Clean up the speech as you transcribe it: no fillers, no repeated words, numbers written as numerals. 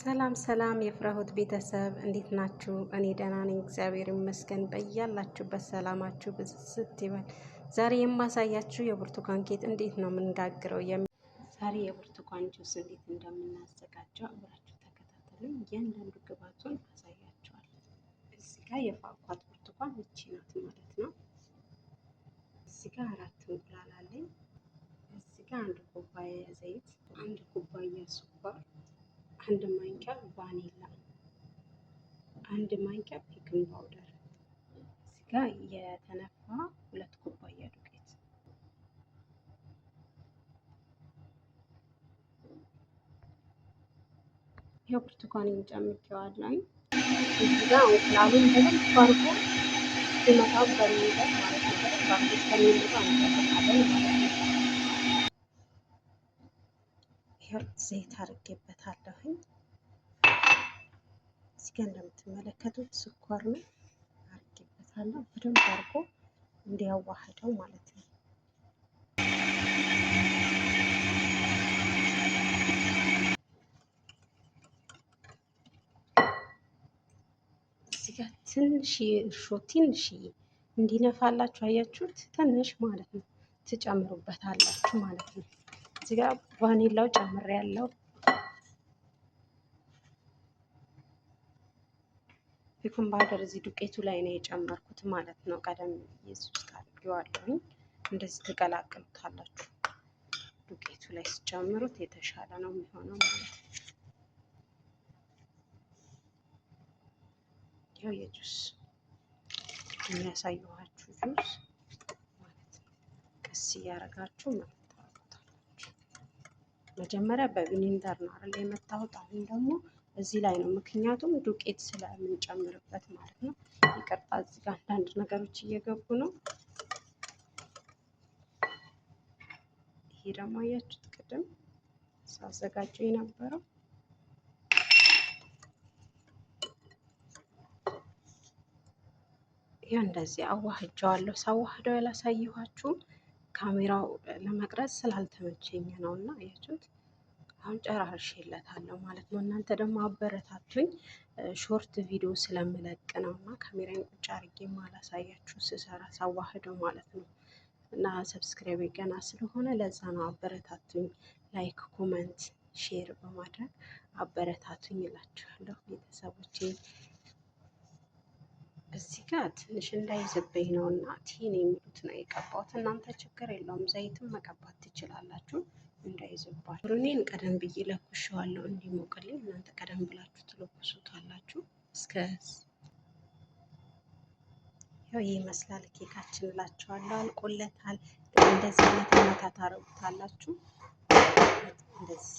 ሰላም ሰላም የፍራሁት ቤተሰብ እንዴት ናችሁ? እኔ ደህና ነኝ፣ እግዚአብሔር ይመስገን። በያላችሁበት ሰላማችሁ ብዝት ይበል። ዛሬ የማሳያችሁ የብርቱካን ኬክ እንዴት ነው የምንጋግረው። ዛሬ የብርቱካን ጁስ እንዴት እንደምናዘጋጀው አብራችሁ ተከታተሉኝ። እያንዳንዱ ግብአቱን አሳያችኋለሁ። እዚህ ጋር የፋኳት ብርቱካን እቺ ናት ማለት ነው። እዚህ ጋር 4 እንቁላል አለኝ። እዚህ ጋር 1 ኩባያ ዘይት፣ 1 ኩባያ ስኳር፣ 1 ማንኪያ ቫኒላ፣ 1 ማንኪያ ቤኪንግ ፓውደር፣ እዚህ ጋር የተነፋ 2 ኩባያ ዱቄት። ይሄው ብርቱካኔን ጨምቄዋለሁ። እዚህ ጋር እንቁላሉን በደንብ አድርጎ ሲመታው በሚለው ማለት ነው። በደንብ አድርጎ ከሚመታው አንጠብቃለን ማለት ነው። ይሄው ዘይት አድርጌበታለሁኝ። እዚህ ጋር እንደምትመለከቱት ስኳር ነው አድርጌበታለሁ። በደንብ አድርጎ እንዲያዋህደው ማለት ነው። እዚህ ጋር ትንሽዬ እርሾ እንዲነፋላችሁ አያችሁት? ትንሽ ማለት ነው ትጨምሩበታላችሁ ማለት ነው። እዚህ ጋር ቫኒላው ጨምሬያለሁ። ቤኪንግ ፓውደር እዚህ ዱቄቱ ላይ ነው የጨመርኩት ማለት ነው። ቀደም እዚህ ውስጥ አድርጌዋለሁ። እንደዚህ ትቀላቅሉታላችሁ። ዱቄቱ ላይ ሲጨምሩት የተሻለ ነው የሚሆነው ማለት ነው። ያው የጁስ የሚያሳየኋችሁ ጁስ ማለት ነው። ቀስ እያደረጋችሁ መታወቁታላችሁ። መጀመሪያ በቪኒገር ነው አይደል የመታወት። አሁን ደግሞ እዚህ ላይ ነው፣ ምክንያቱም ዱቄት ስለምንጨምርበት ማለት ነው። ይቅርታ እዚህ ጋር አንዳንድ ነገሮች እየገቡ ነው። ይሄ ደግሞ አያችሁት ቅድም ሳዘጋጀው የነበረው ይሄ እንደዚህ አዋህጃዋለሁ። ሳዋህደው ያላሳየኋችሁ ካሜራው ለመቅረጽ ስላልተመቸኝ ነው እና አያችሁት አሁን ጨራርሼለታለሁ ማለት ነው። እናንተ ደግሞ አበረታቱኝ። ሾርት ቪዲዮ ስለምለቅ ነው እና ካሜራን ቁጭ አድርጌ ማላሳያችሁ ስሰራ ሳዋህደው ማለት ነው። እና ሰብስክራይብ ገና ስለሆነ ለዛ ነው። አበረታቱኝ። ላይክ፣ ኮመንት፣ ሼር በማድረግ አበረታቱኝ እላችኋለሁ ቤተሰቦቼ። እዚህ ጋር ትንሽ እንዳይዝብኝ ነው እና ቲን የሚሉት ነው የቀባሁት። እናንተ ችግር የለውም ዘይትም መቀባት ትችላላችሁ እንዳይዝባችሁ። እኔን ቀደም ብዬ ለኩሼዋለሁ እንዲሞቅልኝ። እናንተ ቀደም ብላችሁ ትለኩሱታላችሁ። ያው ይህ ይመስላል ኬካችን እላችኋለሁ። አልቆለታል። እንደዚህ አይነት መታ ታረጉታላችሁ እንደዚህ